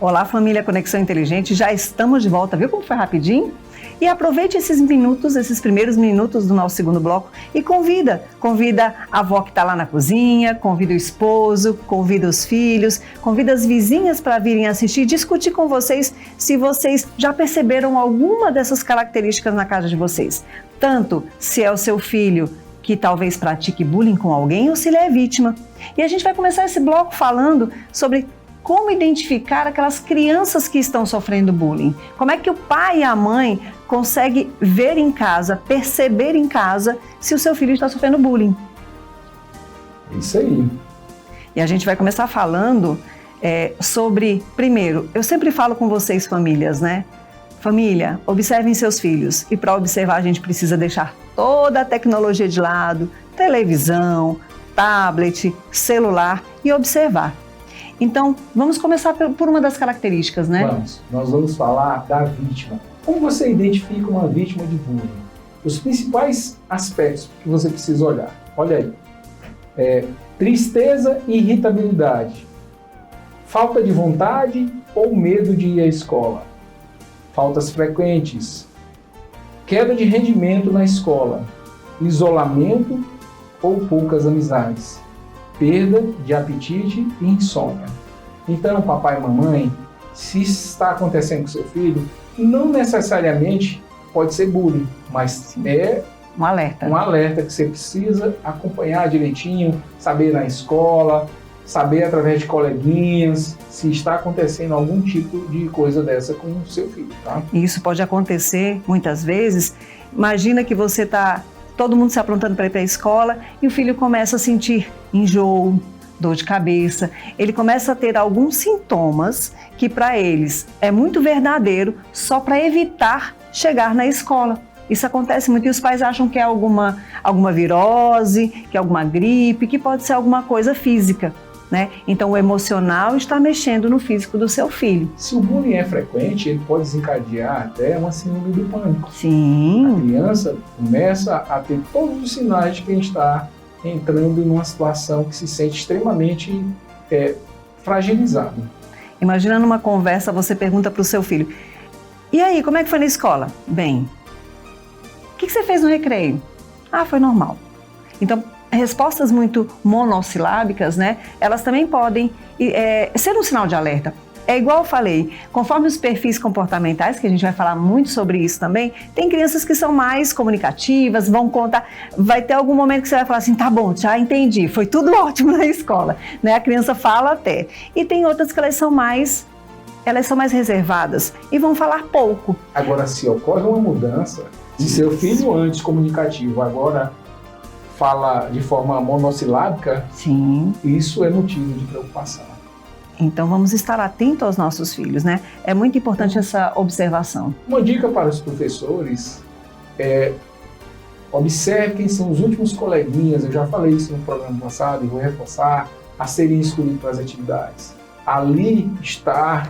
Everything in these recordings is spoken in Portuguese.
Olá, família Conexão Inteligente, já estamos de volta, viu como foi rapidinho? E aproveite esses minutos, esses primeiros minutos do nosso segundo bloco e convida a avó que está lá na cozinha, convida o esposo, convida os filhos, convida as vizinhas para virem assistir e discutir com vocês se vocês já perceberam alguma dessas características na casa de vocês. Tanto se é o seu filho que talvez pratique bullying com alguém ou se ele é vítima. E a gente vai começar esse bloco falando sobre como identificar aquelas crianças que estão sofrendo bullying. Como é que o pai e a mãe conseguem ver em casa, perceber em casa se o seu filho está sofrendo bullying. Isso aí. E a gente vai começar falando sobre, primeiro, eu sempre falo com vocês famílias, né? Família, observem seus filhos. E para observar a gente precisa deixar toda a tecnologia de lado, televisão, tablet, celular e observar. Então, vamos começar por uma das características, né? Nós vamos falar da vítima. Como você identifica uma vítima de bullying? Os principais aspectos que você precisa olhar. Olha aí. Tristeza e irritabilidade. Falta de vontade ou medo de ir à escola. Faltas frequentes. Queda de rendimento na escola. Isolamento ou poucas amizades. Perda de apetite e insônia. Então, papai e mamãe, se está acontecendo com seu filho, não necessariamente pode ser bullying, mas é um alerta. Um alerta que você precisa acompanhar direitinho, saber na escola, saber através de coleguinhas, se está acontecendo algum tipo de coisa dessa com o seu filho, tá? Isso pode acontecer muitas vezes. Imagina que você está todo mundo se aprontando para ir para a escola e o filho começa a sentir enjoo, dor de cabeça. Ele começa a ter alguns sintomas que para eles é muito verdadeiro só para evitar chegar na escola. Isso acontece muito e os pais acham que é alguma virose, que é alguma gripe, que pode ser alguma coisa física, né? Então o emocional está mexendo no físico do seu filho. Se o bullying é frequente, ele pode desencadear até uma síndrome do pânico. Sim. A criança começa a ter todos os sinais de que a gente está entrando numa situação que se sente extremamente fragilizado. Imagina numa conversa, você pergunta para o seu filho: e aí, como é que foi na escola? Bem. O que você fez no recreio? Ah, foi normal. Então, respostas muito monossilábicas, né? Elas também podem ser um sinal de alerta. É igual eu falei, conforme os perfis comportamentais, que a gente vai falar muito sobre isso também, tem crianças que são mais comunicativas, vão contar, vai ter algum momento que você vai falar assim, tá bom, já entendi, foi tudo ótimo na escola, né? A criança fala até. E tem outras que elas são mais reservadas e vão falar pouco. Agora, se ocorre uma mudança, se seu filho antes comunicativo agora fala de forma monossilábica, sim, isso é motivo de preocupação. Então vamos estar atentos aos nossos filhos, né? É muito importante essa observação. Uma dica para os professores é observe quem são os últimos coleguinhas, eu já falei isso no programa passado e vou reforçar, a serem escolhidos para as atividades. Ali está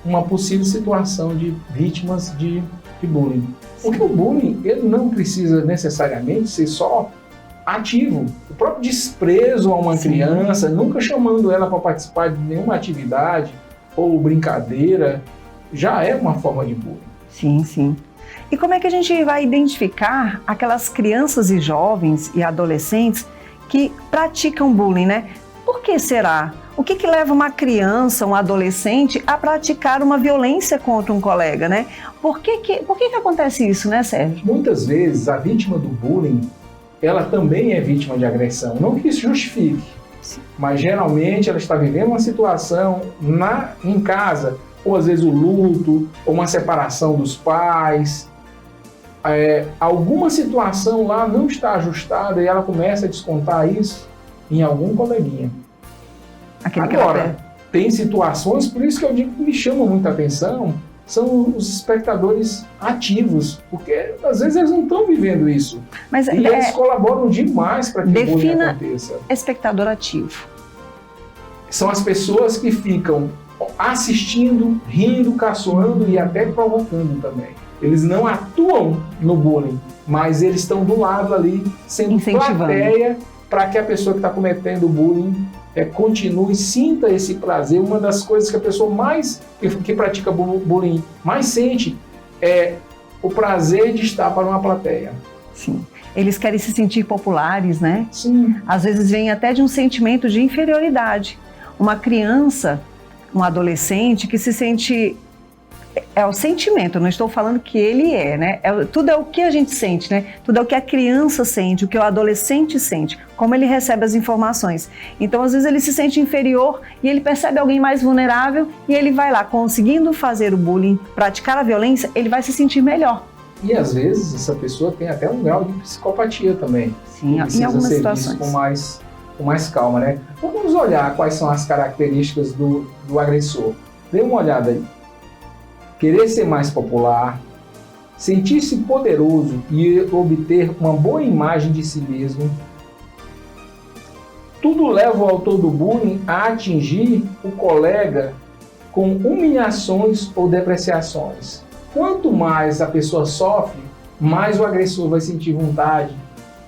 uma possível situação de vítimas de bullying. Porque o bullying, ele não precisa necessariamente ser só ativo. O próprio desprezo a uma criança, nunca chamando ela para participar de nenhuma atividade ou brincadeira, já é uma forma de bullying. Sim, sim. E como é que a gente vai identificar aquelas crianças e jovens e adolescentes que praticam bullying, né? Por que será? O que leva uma criança, um adolescente a praticar uma violência contra um colega, né? Por que acontece isso, né, Sérgio? Muitas vezes a vítima do bullying, ela também é vítima de agressão. Não que isso justifique, mas geralmente ela está vivendo uma situação em casa, ou às vezes o luto, ou uma separação dos pais. Alguma situação lá não está ajustada e ela começa a descontar isso em algum coleguinha. Agora, tem situações, por isso que eu digo que me chama muita atenção, são os espectadores ativos, porque às vezes eles não estão vivendo isso. Mas eles colaboram demais para que o bullying aconteça. Defina espectador ativo. São as pessoas que ficam assistindo, rindo, caçoando e até provocando também. Eles não atuam no bullying, mas eles estão do lado ali, sendo plateia para que a pessoa que está cometendo o bullying continue, sinta esse prazer. Uma das coisas que a pessoa que pratica bullying mais sente é o prazer de estar para uma plateia. Sim. Eles querem se sentir populares, né? Sim. Às vezes vem até de um sentimento de inferioridade. Uma criança, um adolescente que se sente... É o sentimento, não estou falando que ele né? Tudo é o que a gente sente, né? Tudo é o que a criança sente, o que o adolescente sente, como ele recebe as informações. Então, às vezes, ele se sente inferior e ele percebe alguém mais vulnerável e ele vai lá, conseguindo fazer o bullying, praticar a violência, ele vai se sentir melhor. E, às vezes, essa pessoa tem até um grau de psicopatia também. Sim, em algumas situações. Com mais calma, né? Vamos olhar quais são as características do agressor. Dê uma olhada aí. Querer ser mais popular, sentir-se poderoso e obter uma boa imagem de si mesmo. Tudo leva o autor do bullying a atingir o colega com humilhações ou depreciações. Quanto mais a pessoa sofre, mais o agressor vai sentir vontade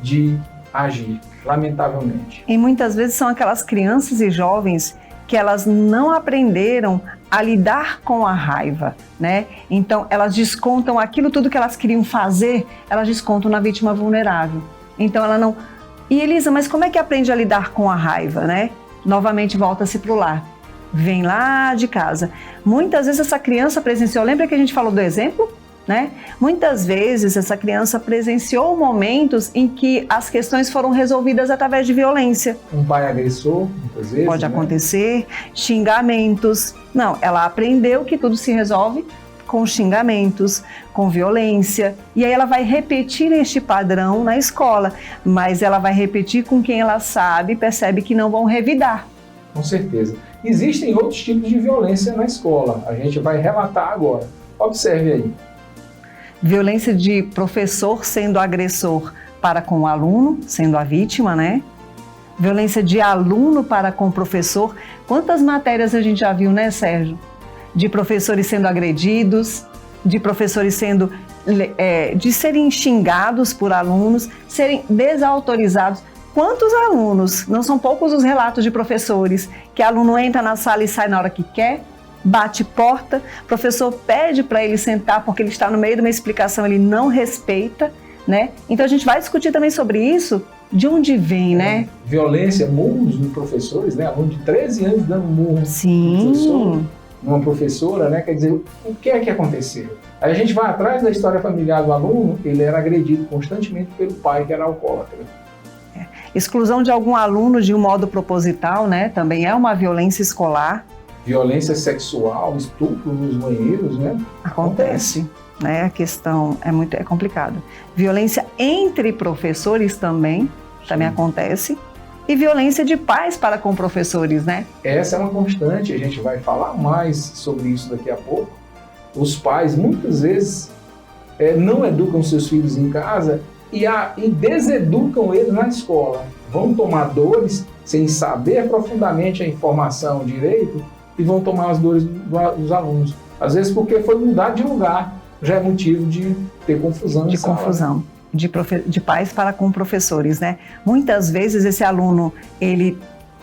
de agir, lamentavelmente. E muitas vezes são aquelas crianças e jovens que elas não aprenderam a lidar com a raiva, né? Então, elas descontam aquilo tudo que elas queriam fazer, elas descontam na vítima vulnerável. Então, ela não... E Elisa, mas como é que aprende a lidar com a raiva, né? Novamente, volta-se para o lar. Vem lá de casa. Muitas vezes essa criança presenciou... Lembra que a gente falou do exemplo? Né? Muitas vezes essa criança presenciou momentos em que as questões foram resolvidas através de violência. Um pai agressor, muitas vezes. Pode acontecer, xingamentos. Não, ela aprendeu que tudo se resolve com xingamentos, com violência. E aí ela vai repetir este padrão na escola, mas ela vai repetir com quem ela sabe e percebe que não vão revidar. Com certeza. Existem outros tipos de violência na escola. A gente vai relatar agora. Observe aí. Violência de professor sendo agressor para com o aluno, sendo a vítima, né? Violência de aluno para com o professor. Quantas matérias a gente já viu, né, Sérgio? De professores sendo agredidos, de professores sendo... de serem xingados por alunos, serem desautorizados. Quantos alunos, não são poucos os relatos de professores, que aluno entra na sala e sai na hora que quer, bate porta, professor pede para ele sentar porque ele está no meio de uma explicação, ele não respeita, né? Então a gente vai discutir também sobre isso, de onde vem, né? Violência, murros nos professores, né? Aluno de 13 anos dando murro no professor, numa professora, né? Quer dizer, o que é que aconteceu? Aí a gente vai atrás da história familiar do aluno, ele era agredido constantemente pelo pai, que era alcoólatra. Exclusão de algum aluno de um modo proposital, né? Também é uma violência escolar. Violência sexual, estupro nos banheiros, né? Acontece, né? A questão é complicada. Violência entre professores também acontece. E violência de pais para com professores, né? Essa é uma constante, a gente vai falar mais sobre isso daqui a pouco. Os pais, muitas vezes, não educam seus filhos em casa e deseducam eles na escola. Vão tomar dores sem saber profundamente a informação direito, e vão tomar as dores dos alunos. Às vezes porque foi mudar de lugar, já é motivo de ter confusão. De confusão, de pais para com professores, né? Muitas vezes esse aluno, ele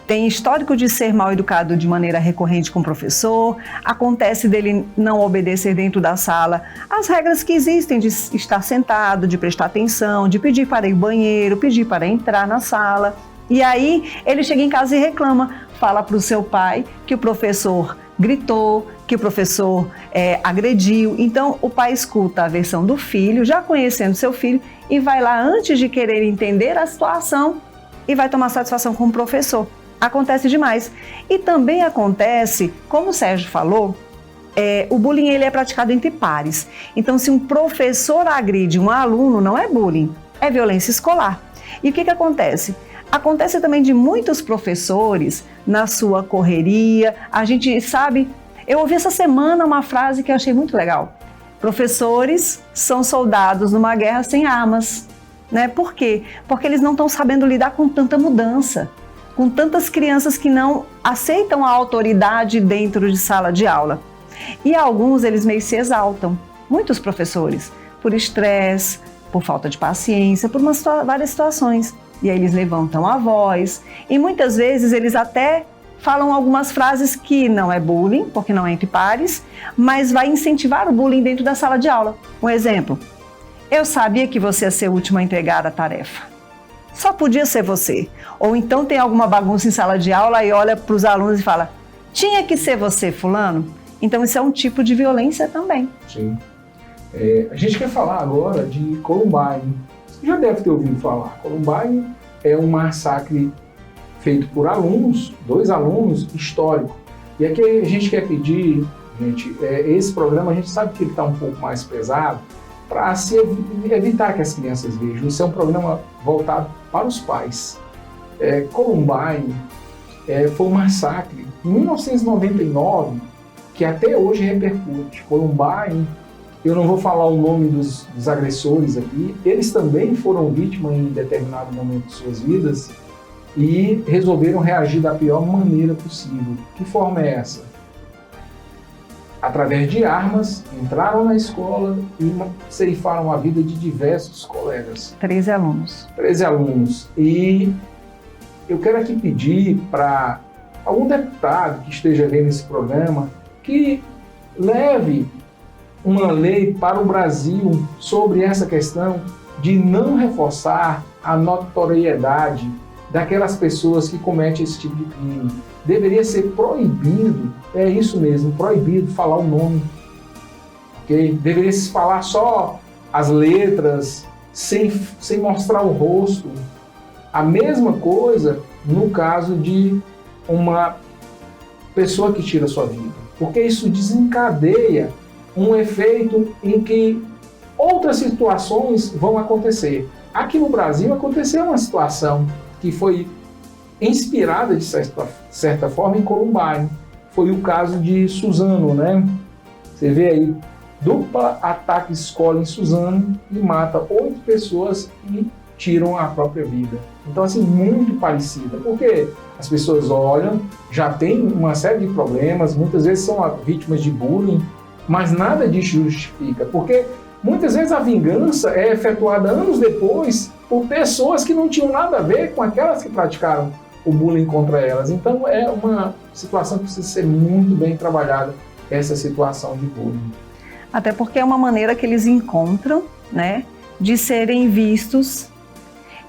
tem histórico de ser mal educado de maneira recorrente com o professor, acontece dele não obedecer dentro da sala as regras que existem de estar sentado, de prestar atenção, de pedir para ir ao banheiro, pedir para entrar na sala. E aí ele chega em casa e reclama, fala para o seu pai que o professor gritou, que o professor agrediu. Então o pai escuta a versão do filho, já conhecendo seu filho, e vai lá antes de querer entender a situação e vai tomar satisfação com o professor. Acontece demais. E também acontece, como o Sérgio falou, o bullying ele é praticado entre pares. Então se um professor agride um aluno, não é bullying, é violência escolar. E o que acontece? Acontece também de muitos professores, na sua correria, a gente sabe... Eu ouvi essa semana uma frase que eu achei muito legal. Professores são soldados numa guerra sem armas. Né? Por quê? Porque eles não estão sabendo lidar com tanta mudança, com tantas crianças que não aceitam a autoridade dentro de sala de aula. E alguns, eles meio se exaltam. Muitos professores, por estresse, por falta de paciência, por várias situações. E aí eles levantam a voz e muitas vezes eles até falam algumas frases que não é bullying, porque não é entre pares, mas vai incentivar o bullying dentro da sala de aula. Um exemplo, eu sabia que você ia ser o último a entregar a tarefa. Só podia ser você. Ou então tem alguma bagunça em sala de aula e olha para os alunos e fala, tinha que ser você, fulano? Então isso é um tipo de violência também. Sim. A gente quer falar agora de Columbine. Você já deve ter ouvido falar. Columbine é um massacre feito por alunos, 2 alunos, histórico. E aqui a gente quer pedir, gente, esse programa a gente sabe que ele está um pouco mais pesado, para se evitar que as crianças vejam. Isso é um programa voltado para os pais. Columbine foi um massacre em 1999 que até hoje repercute. Columbine, eu não vou falar o nome dos agressores aqui, eles também foram vítimas em determinado momento de suas vidas e resolveram reagir da pior maneira possível. Que forma é essa? Através de armas, entraram na escola e ceifaram a vida de diversos colegas. 13 alunos. 13 alunos. E eu quero aqui pedir para algum deputado que esteja vendo esse programa que leve uma lei para o Brasil sobre essa questão de não reforçar a notoriedade daquelas pessoas que cometem esse tipo de crime. Deveria ser proibido, é isso mesmo, proibido falar o nome. Okay? Deveria se falar só as letras, sem mostrar o rosto. A mesma coisa no caso de uma pessoa que tira a sua vida. Porque isso desencadeia um efeito em que outras situações vão acontecer. Aqui no Brasil aconteceu uma situação que foi inspirada, de certa forma, em Columbine. Foi o caso de Suzano, né? Você vê aí, dupla ataque escola em Suzano e mata 8 pessoas e tiram a própria vida. Então, assim, muito parecida. Porque as pessoas olham, já tem uma série de problemas, muitas vezes são vítimas de bullying, mas nada disso justifica. Porque muitas vezes a vingança é efetuada anos depois por pessoas que não tinham nada a ver com aquelas que praticaram o bullying contra elas. Então é uma situação que precisa ser muito bem trabalhada, essa situação de bullying. Até porque é uma maneira que eles encontram, né, de serem vistos.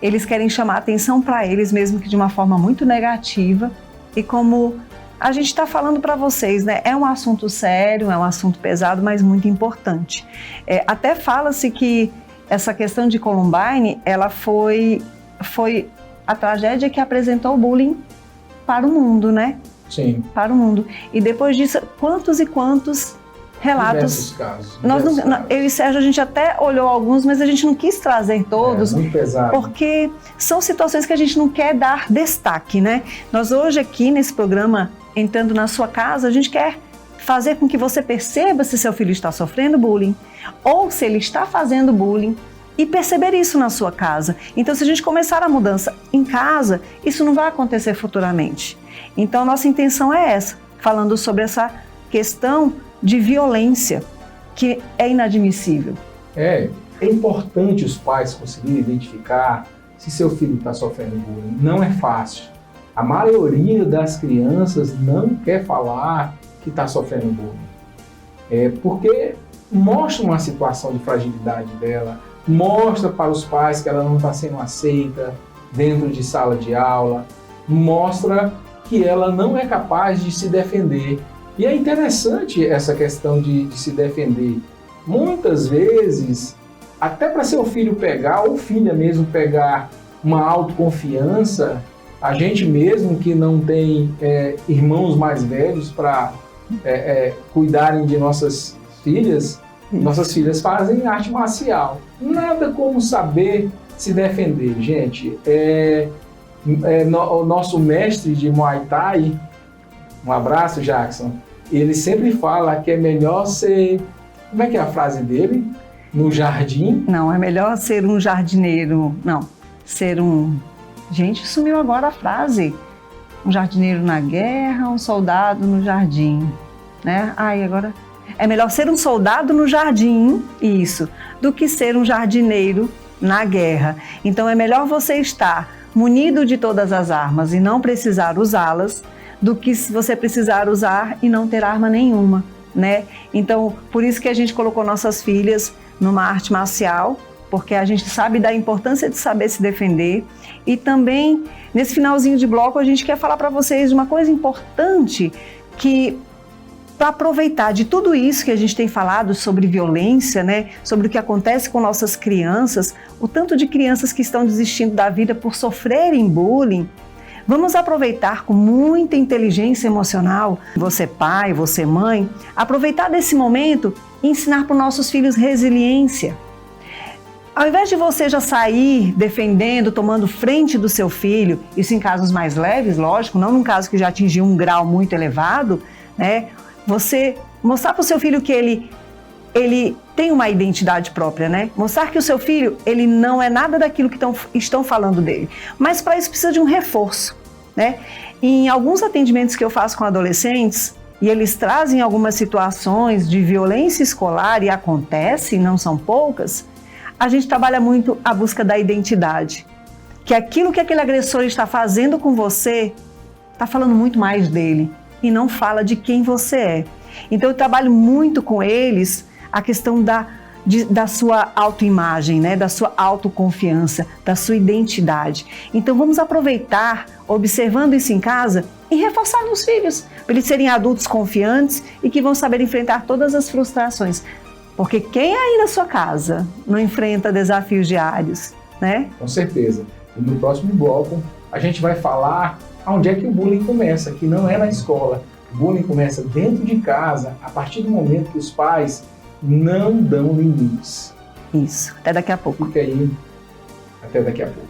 Eles querem chamar atenção para eles, mesmo que de uma forma muito negativa. E como a gente está falando para vocês, né, é um assunto sério, é um assunto pesado, mas muito importante. Até fala-se que essa questão de Columbine, ela foi a tragédia que apresentou o bullying para o mundo, né? Sim. Para o mundo. E depois disso, quantos e quantos relatos. Diversos casos. Eu e Sérgio, a gente até olhou alguns, mas a gente não quis trazer todos. Muito pesado. Porque são situações que a gente não quer dar destaque, né? Nós hoje aqui nesse programa, entrando na sua casa, a gente quer fazer com que você perceba se seu filho está sofrendo bullying ou se ele está fazendo bullying e perceber isso na sua casa. Então, se a gente começar a mudança em casa, isso não vai acontecer futuramente. Então, nossa intenção é essa, falando sobre essa questão de violência, que é inadmissível. É importante os pais conseguirem identificar se seu filho está sofrendo bullying. Não é fácil. A maioria das crianças não quer falar que está sofrendo bullying. Porque mostra uma situação de fragilidade dela, mostra para os pais que ela não está sendo aceita dentro de sala de aula, mostra que ela não é capaz de se defender. E é interessante essa questão de se defender. Muitas vezes, até para seu filho pegar, ou filha mesmo pegar uma autoconfiança, a gente mesmo que não tem irmãos mais velhos para cuidarem de nossas filhas fazem arte marcial. Nada como saber se defender, gente. O nosso mestre de Muay Thai, um abraço, Jackson, ele sempre fala que é melhor ser... Como é que é a frase dele? No jardim? Não, é melhor ser um jardineiro... Não, ser um... Gente, sumiu agora a frase. Um jardineiro na guerra, um soldado no jardim, né? Agora... É melhor ser um soldado no jardim, isso, do que ser um jardineiro na guerra. Então é melhor você estar munido de todas as armas e não precisar usá-las, do que se você precisar usar e não ter arma nenhuma, né? Então, por isso que a gente colocou nossas filhas numa arte marcial, porque a gente sabe da importância de saber se defender. E também, nesse finalzinho de bloco, a gente quer falar para vocês uma coisa importante, que para aproveitar de tudo isso que a gente tem falado sobre violência, né, sobre o que acontece com nossas crianças, o tanto de crianças que estão desistindo da vida por sofrerem bullying, vamos aproveitar com muita inteligência emocional, você pai, você mãe, aproveitar desse momento e ensinar para os nossos filhos resiliência. Ao invés de você já sair defendendo, tomando frente do seu filho, isso em casos mais leves, lógico, não num caso que já atingiu um grau muito elevado, né? Você mostrar para o seu filho que ele tem uma identidade própria, né? Mostrar que o seu filho, ele não é nada daquilo que estão falando dele. Mas para isso precisa de um reforço, né? Em alguns atendimentos que eu faço com adolescentes, e eles trazem algumas situações de violência escolar, e acontece, não são poucas, a gente trabalha muito a busca da identidade. Que aquilo que aquele agressor está fazendo com você, está falando muito mais dele, e não fala de quem você é. Então eu trabalho muito com eles a questão da sua autoimagem, né? Da sua autoconfiança, da sua identidade. Então vamos aproveitar, observando isso em casa, e reforçar nos filhos, para eles serem adultos confiantes e que vão saber enfrentar todas as frustrações. Porque quem aí na sua casa não enfrenta desafios diários, né? Com certeza. E no próximo bloco a gente vai falar onde é que o bullying começa, que não é na escola. O bullying começa dentro de casa, a partir do momento que os pais não dão limites. Isso. Até daqui a pouco. Fica aí. Até daqui a pouco.